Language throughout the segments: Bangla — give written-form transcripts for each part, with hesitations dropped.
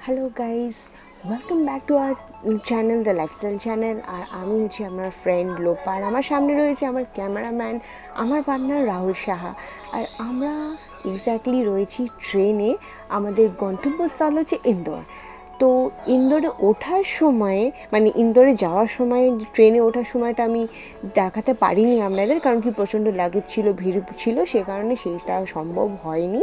Hello guys, welcome back to our channel the lifestyle channel. আর আমি হচ্ছি আমার ফ্রেন্ড লোপা, আর আমার সামনে রয়েছে আমার ক্যামেরাম্যান, আমার পার্টনার রাহুল সাহা। আর আমরা এক্স্যাক্টলি রয়েছি ট্রেনে। আমাদের গন্তব্যস্থল হচ্ছে ইন্দোর। তো ইন্দোরে ওঠার সময়ে, মানে ইন্দোরে যাওয়ার সময় ট্রেনে ওঠার সময়টা আমি দেখাতে পারিনি আপনাদের, কারণ কি প্রচণ্ড লাগেজ ছিল, ভিড় ছিল, সে কারণে সেইটা সম্ভব হয়নি।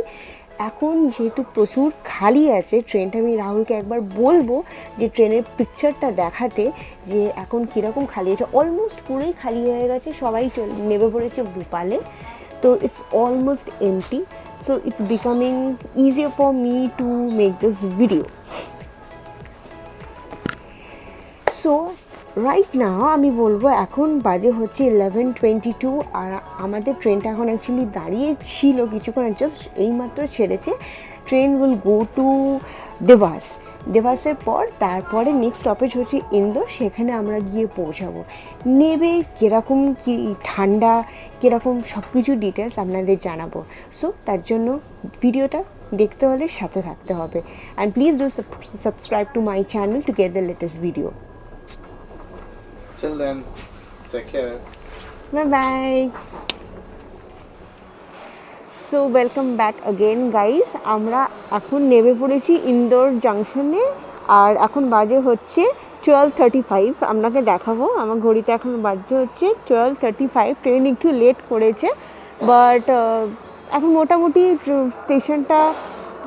এখন যেহেতু প্রচুর খালি আছে ট্রেনটা, আমি রাহুলকে একবার বলবো যে ট্রেনের পিকচারটা দেখাতে, যে এখন কীরকম খালি আছে। অলমোস্ট পুরোই খালি হয়ে গেছে, সবাই নেমে পড়েছে ভোপালে। তো it's almost empty, so it's becoming easier for me to make this video. So right now আমি বলবো এখন বাজে হচ্ছে 11:22, আর আমাদের ট্রেনটা এখন অ্যাকচুয়ালি দাঁড়িয়ে ছিল কিছুক্ষণ, জাস্ট এইমাত্র ছেড়েছে। ট্রেন উইল গো টু দেবাসের পর তারপরে নেক্সট স্টপেজ হচ্ছে ইন্দোর, সেখানে আমরা গিয়ে পৌঁছাবো। নেবে কীরকম কী ঠান্ডা, কীরকম সব কিছু ডিটেলস আপনাদের জানাবো। সো তার জন্য ভিডিওটা দেখতে হলে সাথে থাকতে হবে। And please do subscribe to my channel to get the latest video. Till then, take care. Bye bye. So welcome back again guys. আমরা এখন নেমে পড়েছি ইন্দোর জাংশনে, আর এখন বাজে হচ্ছে 12:35। আপনাকে দেখাবো, আমার ঘড়িতে এখন বাজে হচ্ছে 12:35। ট্রেন একটু লেট করেছে, বাট এখন মোটামুটি স্টেশনটা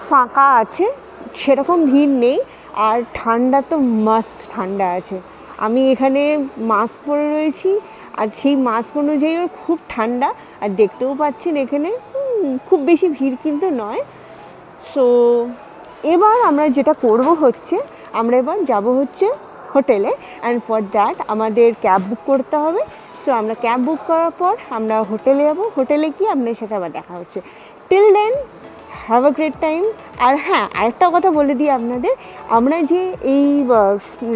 ফাঁকা আছে, সেরকম ভিড় নেই। আর ঠান্ডা তো মাস্ট ঠান্ডা আছে। আমি এখানে মাস্ক পরে রয়েছি, আর সেই মাস্ক অনুযায়ী ওর খুব ঠান্ডা। আর দেখতেও পাচ্ছেন এখানে খুব বেশি ভিড় কিন্তু নয়। সো এবার আমরা যেটা করব হচ্ছে, আমরা এবার যাব হচ্ছে হোটেলে, অ্যান্ড ফর দ্যাট আমাদের ক্যাব বুক করতে হবে। সো আমরা ক্যাব বুক করার পর আমরা হোটেলে যাবো। হোটেলে গিয়ে আপনার সাথে আবার দেখা হচ্ছে। Till then have a great time. আর হ্যাঁ, আরেকটা কথা বলে দিই আপনাদের, আমরা যে এই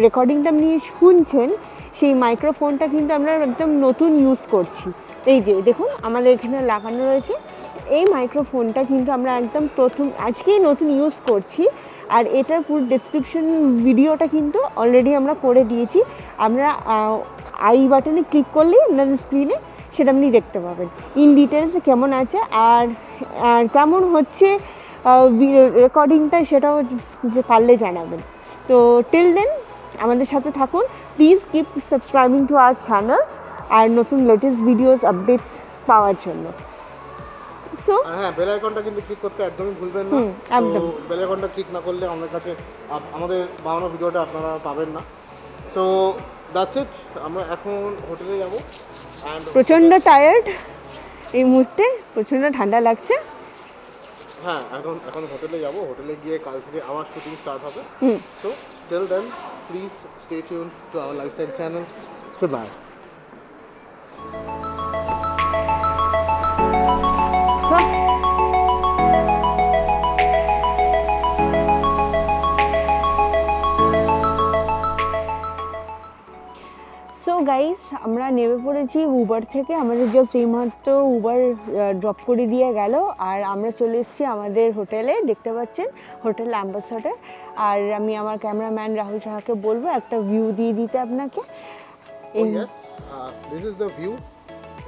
রেকর্ডিংটা নিয়ে শুনছেন, সেই মাইক্রোফোনটা কিন্তু আমরা একদম নতুন ইউজ করছি। এই যে দেখুন আমাদের এখানে লাগানো রয়েছে, এই মাইক্রোফোনটা কিন্তু আমরা একদম আজকেই নতুন ইউজ করছি। আর এটার পুরো ডেসক্রিপশন ভিডিওটা কিন্তু অলরেডি আমরা করে দিয়েছি। আমরা আই বাটনে ক্লিক করলেই আপনাদের স্ক্রিনে সেটা আপনি দেখতে পাবেন ইন ডিটেলসে কেমন আছে আর কেমন হচ্ছে রেকর্ডিংটা, সেটাও যে পারলে জানাবেন। তো টিল দেন আমাদের সাথে থাকুন, please keep subscribing to our channel আর নতুন লেটেস্ট ভিডিওস আপডেটস পাওয়ার জন্য। সো হ্যাঁ, বেল আইকনটা কিন্তু ক্লিক করতে একদমই ভুলবেন না। একদম বেল আইকনটা ক্লিক না করলে আমাদের কাছে আমাদের বানানো ভিডিওটা আপনারা পাবেন না। সো দ্যাটস ইট, আমরা এখন হোটেলে যাব। প্রচণ্ড টায়ার্ড এই মুহূর্তে, প্রচণ্ড ঠান্ডা লাগছে। হ্যাঁ, এখন হোটেলে যাব। হোটেলে গিয়ে কাল থেকে আবার শুটিং স্টার্ট হবে। So till then please stay tuned to our lifestyle channel. Good bye. So guys, আমরা নেমে পড়েছি উবার থেকে। আমাদের জাস্ট এইমাত্র উবার ড্রপ করে দিয়ে গেল, আর আমরা চলে এসেছি আমাদের হোটেলে। দেখতে পাচ্ছেন হোটেল অ্যাম্বাসাডর। আর আমি আমার ক্যামেরাম্যান রাহুল সাহাকে বলবো একটা ভিউ দিয়ে দিতে আপনাকে। This is the view.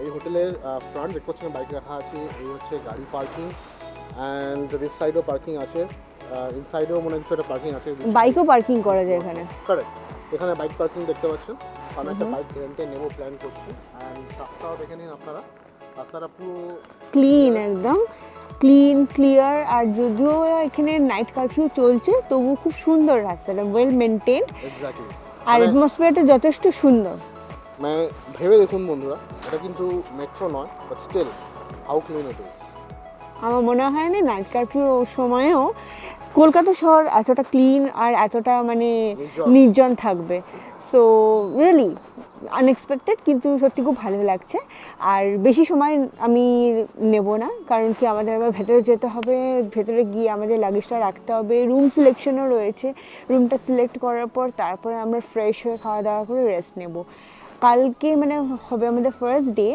এই হোটেলের ফ্রন্ট দেখতে পাচ্ছেন, বাইক রাখা আছে, এই হচ্ছে গাড়ি পার্কিং, অ্যান্ড দিস সাইডও পার্কিং আছে, ইনসাইডেও মনে হচ্ছে একটা পার্কিং আছে, বাইকও পার্কিং করা যায় এখানে। কারেক্ট, এখানে বাইক পার্কিং দেখতে পাচ্ছেন। আমি একটা বাইক রেন্টে নেবো প্ল্যান করছি। অ্যান্ড রাস্তাও দেখে নিন আপনারা, রাস্তাটা পুরো ক্লিন, একদম ক্লিন ক্লিয়ার। আর যদিও এখানে নাইট কারফিউ চলছে, তবু খুব সুন্দর রাস্তাটা, ওয়েল মেনটেন্ড। এক্স্যাক্টলি। আর অ্যাটমসফিয়ারটা যথেষ্ট সুন্দর। মানে ভেবে দেখুন বন্ধুরা, এটা কিন্তু মেট্রো নয়, but still how clean it is. আমার মনে হয় না নাইট কারফিউ সময়েও কলকাতা শহর এতটা ক্লিন আর এতটা মানে নির্জন থাকবে। সো রিয়েলি আনএক্সপেক্টেড, কিন্তু সত্যি খুব ভালো লাগছে। আর বেশি সময় আমি নেব না, কারণ কি আমাদের আবার ভেতরে যেতে হবে, ভেতরে গিয়ে আমাদের লাগেজটা রাখতে হবে। রুম সিলেকশনও রয়েছে, রুমটা সিলেক্ট করার পর তারপরে আমরা ফ্রেশ হয়ে খাওয়া দাওয়া করে রেস্ট নেব। কালকে মানে হবে আমাদের ফার্স্ট ডে,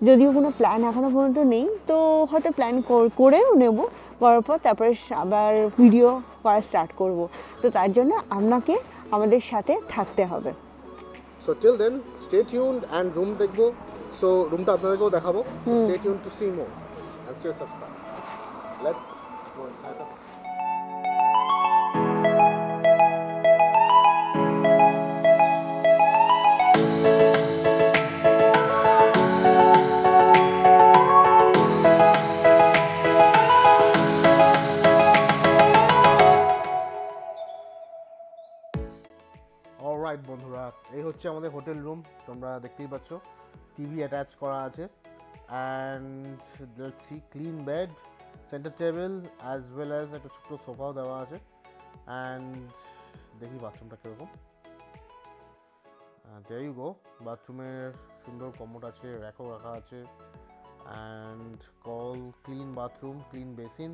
যদিও কোনো প্ল্যান এখনও পর্যন্ত নেই, তো হয়তো প্ল্যান করেও নেব, করার পর তারপরে আবার ভিডিও করা স্টার্ট করব। তো তার জন্য আপনাকে আমাদের সাথে থাকতে হবে। So till then stay tuned and room দেখবো, সো রুমটা আপনাদেরকেও দেখাবো। Stay tuned to see more and stay subscribe. Let's go inside. Alright বন্ধুরা, এই হচ্ছে আমাদের হোটেল রুম। তোমরা দেখতেই পাচ্ছ টিভি অ্যাটাচ করা আছে, and let's see clean bed, centre table as well as একটা ছোট্ট সোফাও দেওয়া আছে। অ্যান্ড দেখি বাথরুমটা কীরকম। দেয়ার ইউ গো, বাথরুমের সুন্দর কমোড আছে, র্যাকও রাখা আছে, and call clean bathroom, clean basin,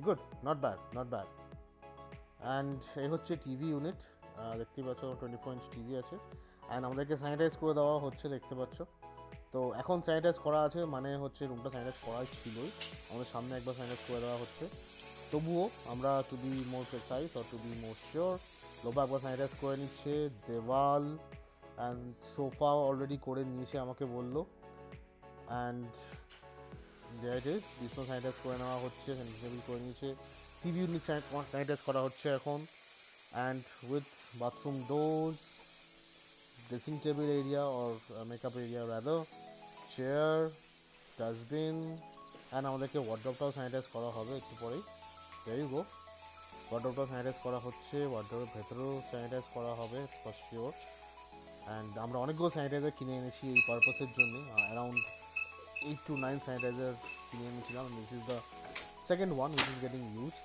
good, not bad, not bad. And এই হচ্ছে টিভি ইউনিট, দেখতেই পাচ্ছ 24 ইঞ্চ টিভি আছে। অ্যান্ড আমাদেরকে স্যানিটাইজ করে দেওয়া হচ্ছে, দেখতে পাচ্ছ। তো এখন স্যানিটাইজ করা আছে, মানে হচ্ছে রুমটা স্যানিটাইজ করাই ছিলই, আমাদের সামনে একবার স্যানিটাইজ করে দেওয়া হচ্ছে। তবুও আমরা to be more precise or to be more sure, লোবা একবার স্যানিটাইজ করে নিচ্ছে। দেওয়াল অ্যান্ড সোফাও অলরেডি করে নিয়েছে আমাকে বললো। অ্যান্ড দেয়ার ইট ইজ, বিছনা স্যানিটাইজ করে নেওয়া হচ্ছে, স্যানিটাইজ করে নিয়েছে। টিভি ইউনিট স্যানিটাইজ করা হচ্ছে এখন। And with bathroom doors, dressing table area or makeup area rather, chair, dustbin, and আমাদেরকে ওয়ার্ড্রপটাও স্যানিটাইজ করা হবে একটু পরেই। there you go, ওয়ার্ড্রপটাও স্যানিটাইজ করা হচ্ছে, ওয়ার্ড্রপের ভেতরেও স্যানিটাইজ করা হবে ফর শিওর। অ্যান্ড আমরা অনেকগুলো স্যানিটাইজার কিনে এনেছি এই পারপাসের জন্য, অ্যারাউন্ড 8 to 9 স্যানিটাইজার কিনে এনেছিলাম। This is the second one which is getting use.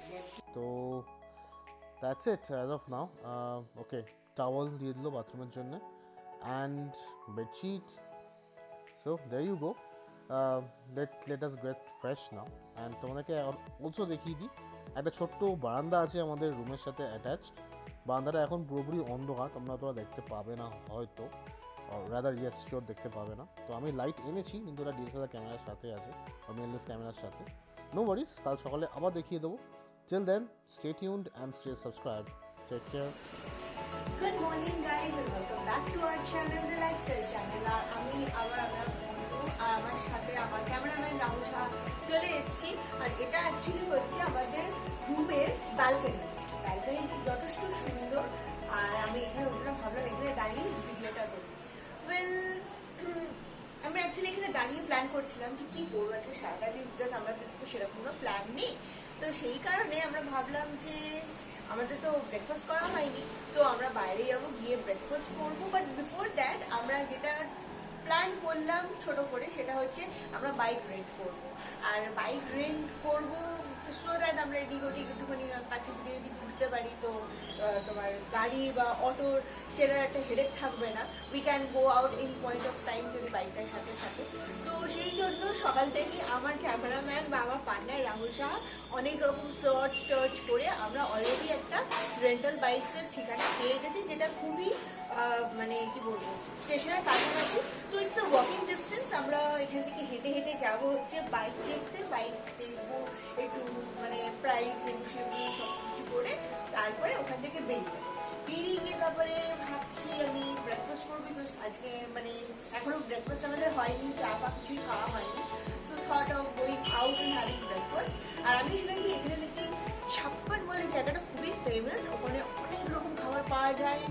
তো that's it as of now. Okay, towel দিয়ে দিল বাথরুমের জন্য, and bedsheet. So there you go. Let us get fresh now. And তোমাদেরকে অলসো দেখিয়ে দিই, একটা ছোট্ট বারান্দা আছে আমাদের রুমের সাথে অ্যাটাচড। বারান্দাটা এখন পুরোপুরি অন্ধকার, তোমরা দেখতে পাবে না হয়তো, রাদার ইয়েস শিওর দেখতে পাবে না। তো আমি লাইট এনেছি, কিন্তু ওটা ডিএসএলআর ক্যামেরার সাথে আছে, মিররলেস ক্যামেরার সাথে। নো ওয়ারিস, কাল সকালে আবার দেখিয়ে দেবো। Till then, stay tuned and stay subscribed. Take care. Good morning guys and welcome back to our channel, The Lifestyle Channel. আর আমি আবার আমার বন্ধু আর আমার সাথে আমার ক্যামেরাম্যান রাহুল শাহ চলে এসেছি। আর এটা অ্যাকচুয়ালি হচ্ছে আমাদের রুমের ব্যালকনি। ব্যালকনিটি যথেষ্ট সুন্দর, আর আমি এখানে ওখানে ভাবলাম এখানে দাঁড়িয়ে ভিডিওটা করি। ওয়েল, আমরা অ্যাকচুয়ালি এখানে দাঁড়িয়ে প্ল্যান করছিলাম যে কী করবো আজকে সারাটা দিন, বিকজ আমাদের তো সেরকম কোনো প্ল্যান নেই। তো সেই কারণে আমরা ভাবলাম যে আমাদের তো ব্রেকফাস্ট করা হয়নি, তো আমরা বাইরে যাবো, গিয়ে ব্রেকফাস্ট করবো। বাট বিফোর দ্যাট আমরা যেটা প্ল্যান করলাম ছোট করে, সেটা হচ্ছে আমরা বাইক রেন্ট করবো। আর বাইক রেন্ট করবো সো দ্যাট আমরা এদিক ওদিক একটুখানি কাছে দিয়ে যদি ঘুরতে পারি, তো তোমার গাড়ি বা অটোর সেটা একটা হেডেক থাকবে না। We can go out in point of time যদি বাইকটার সাথে থাকে। তো সেই জন্য সকাল থেকে আমার ক্যামেরাম্যান বা আমার পার্টনার রাহুল শাহ অনেক রকম সার্চ করে আমরা অলরেডি একটা রেন্টাল বাইকসের ঠিকানা পেয়ে গেছি, যেটা খুবই মানে কি বলবো, স্টেশনের কাছাকাছি। তো ইটস আ ওয়াকিং ডিস্টেন্স। আমরা এখান থেকে হেঁটে হেঁটে যাবো হচ্ছে বাইক দেখতে, বাইক দেখবো, একটু মানে প্রাইস সেগুলো সব কিছু করে তারপরে ওখান থেকে বেরিয়ে গিয়ে তারপরে ভাবছি আমি ব্রেকফাস্ট করবো, বিকজ আজকে মানে এখনো ব্রেকফাস্ট আমাদের হয়নি, চা বা কিছুই খাওয়া হয়নি। So thought of going out and having breakfast. আর আমি শুনেছি এখানে নাকি 56 বলে জায়গাটা খুবই ফেমাস, ওখানে অনেক রকম খাবার পাওয়া যায়।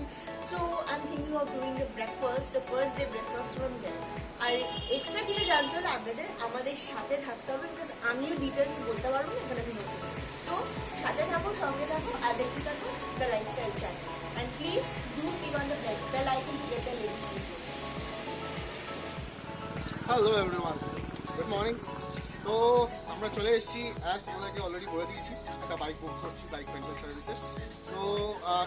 So I am thinking of doing the breakfast, the first day breakfast from there. আর এক্সট্রা কিছু জানতে হলে আপনাদের আমাদের সাথে থাকতে হবে, বিকজ আমিও ডিটেলস বলতে পারবো না, এখানে আমি নতুন। তো সাথে থাকো, সঙ্গে থাকো, আর দেখতে থাকো the lifestyle channel. And please do click on the bell icon to get the latest videos. Hello everyone, good morning. তো আমরা চলে এসেছি, অ্যাজ তোমাদেরকে অলরেডি বলে দিয়েছি, একটা বাইক বুক করছি বাইক রেন্টাল সার্ভিসে। তো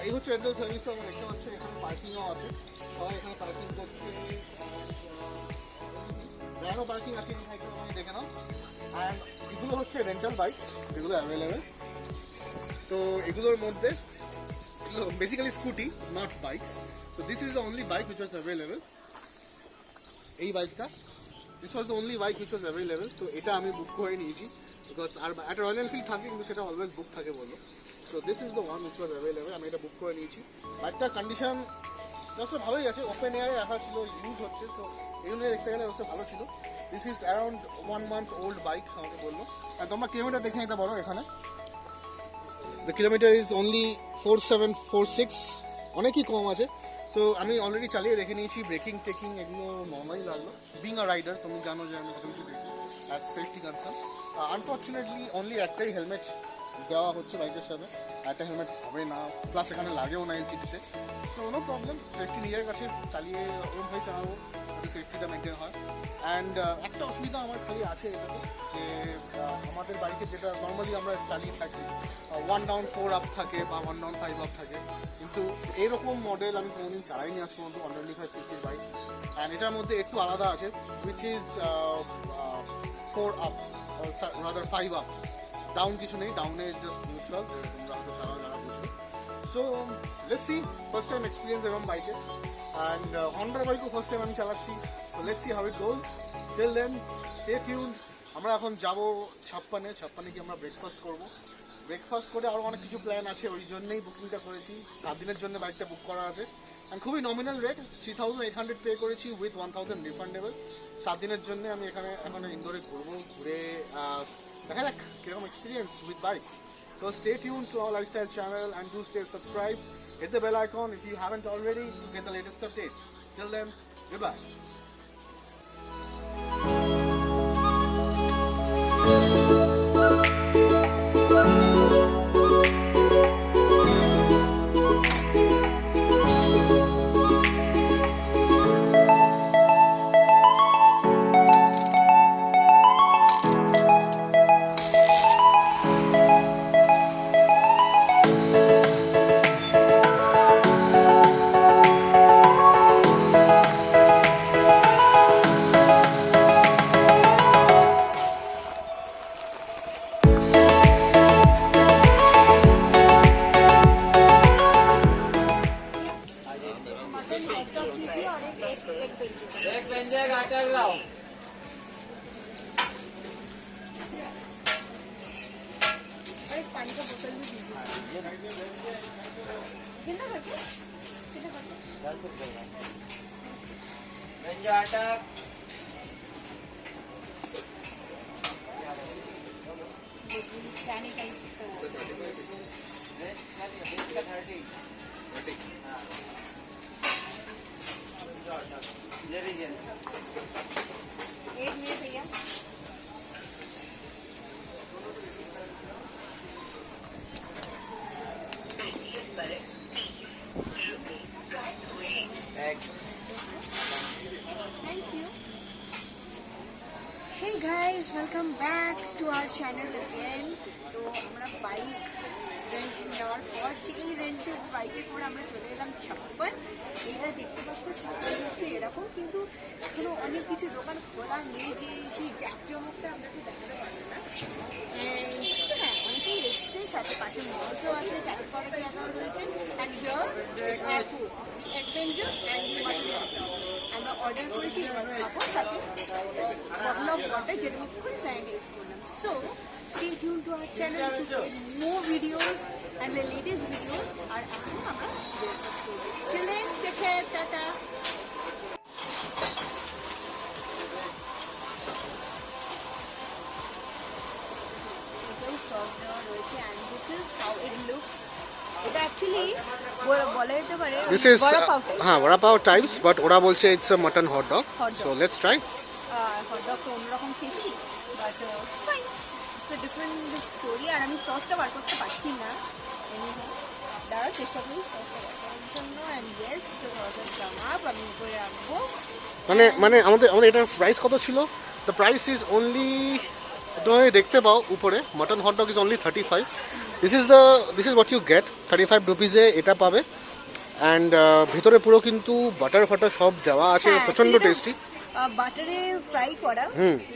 এই হচ্ছে রেন্টাল সার্ভিস। তো আমরা দেখতে পাচ্ছি এখানে পার্কিংও আছে, সবাই এখানে পার্কিং করছে, ভ্যানও পার্কিং আছে, এখানে দেখে নাও। অ্যান্ড এগুলো হচ্ছে রেন্টাল বাইক যেগুলো অ্যাভেলেবেল। তো এগুলোর মধ্যে basically scooty, not bikes. So this is the only bike which was available. এই বাইকটা this was the only bike which was available. তো এটা আমি বুক করে নিয়েছি, বিকজ আর একটা রয়্যাল এনফিল্ড থাকে কিন্তু সেটা অলওয়েজ বুক থাকে বললো। So this is the one which was available, আমি এটা বুক করে নিয়েছি। বাইকটার কন্ডিশন অবশ্য ভালোই আছে, ওপেন এয়ারে রাখা ছিল, ইউজ হচ্ছে, তো এই জন্য দেখতে গেলে অবশ্য ভালো ছিল। This is around 1 month old bike আমাকে বললো। আর তোমরা কিলোমিটার দেখে নিতে পারো এখানে, দ্য কিলোমিটার ইজ অনলি 4746, অনেকই কম আছে। সো আমি অলরেডি চালিয়ে দেখে নিয়েছি, ব্রেকিং টেকিং এগুলো নর্মালি লাগলো। বিং আ রাইডার তুমি জানো যে আমি কিছু কিছু দেখি as safety concern. Unfortunately only একটাই হেলমেট দেওয়া হচ্ছে বাইকের সাথে, একটা হেলমেট হবে না, প্লাস এখানে লাগেও না এই সিটিতে। সো নো প্রবলেম, সেফটি নিজের কাছে চালিয়ে ওরমভাবে চালাবো যাতে সেফটিটা মেনটেন হয়। অ্যান্ড একটা অসুবিধা আমার খালি আছে এটাতে, যে আমাদের বাড়িতে যেটা নর্মালি আমরা চালিয়ে থাকি 1 down 4 up থাকে বা 1 down 5 up থাকে, কিন্তু এরকম মডেল আমি কোনোদিন চালাইনি আজ পর্যন্ত 125cc বাইক। অ্যান্ড এটার মধ্যে একটু আলাদা আছে, which is 4 up rather 5 up, down কিছু নেই, ডাউনে জাস্ট নিউট্রাল, তোমরা হয়তো চালাও যারা বুঝবে। So let's see, first time experience এরকম বাইকে, অ্যান্ড হন্ডার বাইকও ফার্স্ট টাইম আমি চালাচ্ছি। So let's see how it goes. Till then stay tuned. আমরা এখন যাব ছাপ্পানে গিয়ে আমরা ব্রেকফাস্ট করবো। ব্রেকফাস্ট করে আরও অনেক কিছু প্ল্যান আছে, ওই জন্যই বুকিংটা করেছি, 7 দিনের জন্য বাইকটা বুক করা আছে। অ্যান্ড খুবই নমিনাল রেট, 3800 পে করেছি উইথ 1000 রিফান্ডেবল। 7 দিনের জন্য আমি এখানে এখন ইন্দোরে ঘুরবো, ঘুরে দেখা যাক কিরকম experience with bike. So stay tuned to our lifestyle channel and do stay subscribed. Hit the bell icon if you haven't already to get the latest update. Till then, goodbye. एक व्यंजन आटा लाओ। पानी का बोतल भी दीजिए। कितना करते? 10 रुपए का व्यंजन आटा। सैनिटाइज एक मिनट भैया। Thank you. Hey guys, welcome back to our channel again. তো আমরা বাইক রেন্ট নেওয়ার পর সেই রেন্টের বাইকের পরে আমরা চলে এলাম 56। এইটা দেখতে পাচ্ছি 56 হচ্ছে এরকম, কিন্তু এখনো অনেক কিছু দোকান খোলা নেই, যে সেই জাঁকজমকটা আপনাকে দেখাতে পারবো না। কিন্তু হ্যাঁ, অনেকেই এসছে, সাথে পাশে মলসও আছে, ট্যাক্স করার জায়গাও রয়েছে। And here is our food, the adventure and the mutton hot. আমরা অর্ডার করেছি খাবো, সাথে বটল অফ ওয়াটার, যেটা আমি খুবই স্যানিটাইজ করলাম। So stay tuned to our channel to get more videos and the latest videos. আর এখন আমরা ব্রেকফাস্ট করবো। চলে take care, টাটা। এটাও সস দেওয়া রয়েছে, and this is how it looks. এটা অ্যাকচুয়ালি বলা যেতে পারে This is vada pav types, but ওরা বলছে it's a mutton hot dog. So let's try. Hot dog তো অন্যরকম খেয়েছি, but fine, it's a different story. আর আমি সসটা বার করতে পারছি না, দাঁড়াও চেষ্টা করি সসটা বার করার জন্য। অ্যান্ড ইয়েস, সসের দাম আমি উপরে রাখবো। মানে আমাদের এটার প্রাইস কত ছিল? দ্য প্রাইস ইজ অনলি, তুমি দেখতে পাও উপরে, mutton hot dog is only 35। This is what you get, 35 রুপিজে এটা পাবে। অ্যান্ড ভিতরে পুরো কিন্তু বাটার ফাটার সব দেওয়া আছে, প্রচণ্ড টেস্টি। বাটারে ফ্রাই করা,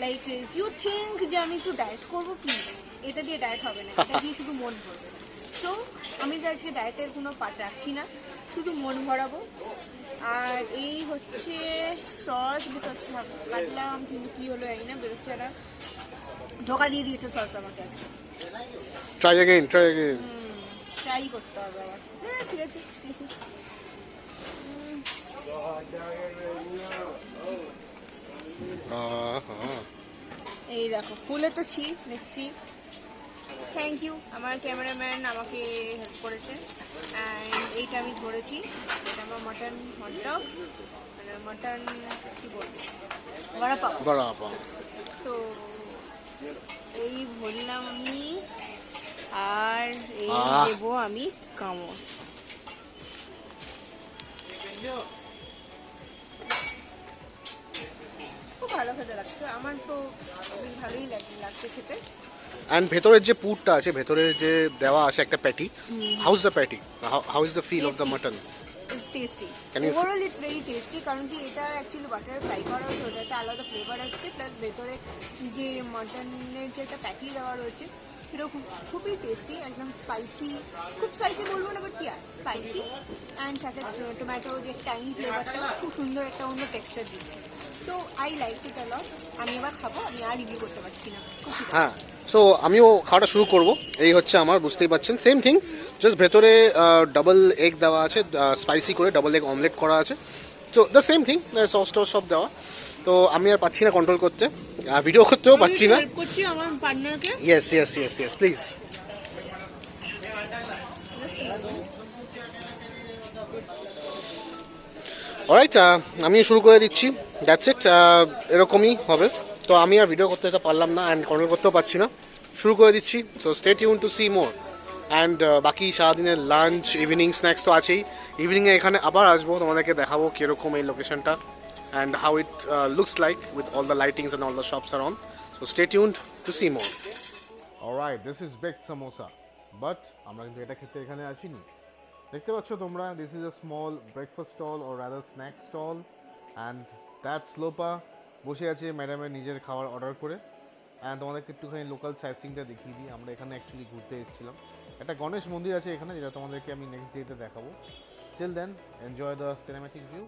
লাইক ইফ ইউ থিঙ্ক যে আমি একটু ডায়েট করবো, প্লিজ এটা দিয়ে ডায়েট হবে না, এটা দিয়ে শুধু মন ভরবে না। সো আমি আজকে ডায়েটের কোনো পার্ট রাখছি না, শুধু মন ভরাবো। আর এই হচ্ছে সস, সস কাটলাম কিন্তু কি হলো জানি না, বেরোচ্ছে একটা ধোকা দিয়ে দিয়েছে সস আমাকে আজকে। Try again, try again. Try করতে হবে আবার। হ্যাঁ ঠিক আছে দেখি। এই দেখো ফুলে তো ছি দেখছি। থ্যাংক ইউ, আমার ক্যামেরাম্যান আমাকে হেল্প করেছে। অ্যান্ড এইটা আমি ধরেছি, এটা আমার মটন হটডগ, মানে মটন কি বলবো, বড়া পাও। বড়া পাও। তো এই ভরলাম আমি, আর এই দেবো আমি কামড়। খুব ভালো খেতে লাগছে আমার তো, বেশ ভালোই লাগছে খেতে। অ্যান্ড ভেতরের যে পুরটা আছে, ভেতরের যে দেওয়া আছে একটা patty, how is the patty, how is the feel of the mutton? It's tasty. Can you- Overall it's very tasty কারণ কি এটা অ্যাকচুয়ালি বাটারে ফ্রাই করা হয়েছে, ওটা একটা আলাদা ফ্লেভার আসছে, প্লাস ভেতরে যে মটনের যে একটা প্যাটি দেওয়া রয়েছে সেটাও খুবই টেস্টি, একদম স্পাইসি, খুব স্পাইসি বলবো না বাট ইয়া স্পাইসি, অ্যান্ড সাথে টোম্যাটো যে টাইনি ফ্লেভারটা খুব সুন্দর একটা অন্য টেক্সচার দিচ্ছে। তো আই লাইক ইট আ লট। আমি এবার খাবো, আমি আর রিভিউ করতে পারছি না। হ্যাঁ, সো আমিও খাওয়াটা শুরু করব। এই হচ্ছে আমার, বুঝতেই পারছেন সেম থিং, জাস্ট ভেতরে ডাবল এগ দেওয়া আছে, স্পাইসি করে ডাবল এগ অমলেট করা আছে। So the same thing, sauce toss সব দেওয়া। তো আমি আর পাচ্ছি না কন্ট্রোল করতে, ভিডিও করতেও পাচ্ছি না। হেল্প করছি আমার পার্টনারকে। Yes yes yes yes please. Alright, আমি শুরু করে দিচ্ছি, দ্যাটস ইট, এরকমই হবে। তো আমি আর ভিডিও করতে এটা পারলাম না অ্যান্ড কন্ট্রোল করতেও পারছি না, শুরু করে দিচ্ছি। So stay tune to see more. And বাকি সারাদিনের লাঞ্চ, ইভিনিং স্ন্যাক্স তো আছেই। ইভিনিংয়ে এখানে আবার আসবো, তোমাদেরকে দেখাবো কীরকম এই লোকেশনটা and how it looks like with all the lightings and all the shops আর on. So stay tuned to see more. Alright, this is baked samosa, but আমরা কিন্তু এটা খেতে এখানে আসিনি। দেখতে পাচ্ছ তোমরা, this is a small breakfast stall or rather snack stall, and that স্লোপা বসে আছে ম্যাডামের নিজের খাবার অর্ডার করে। অ্যান্ড তোমাদেরকে একটুখানি লোকাল সাইটসিংটা দেখিয়ে দিই। আমরা এখানে অ্যাকচুয়ালি ঘুরতে এসেছিলাম, একটা গণেশ মন্দির আছে এখানে, যেটা তোমাদেরকে আমি নেক্সট ডেতে দেখাবো। Till then enjoy the cinematic view.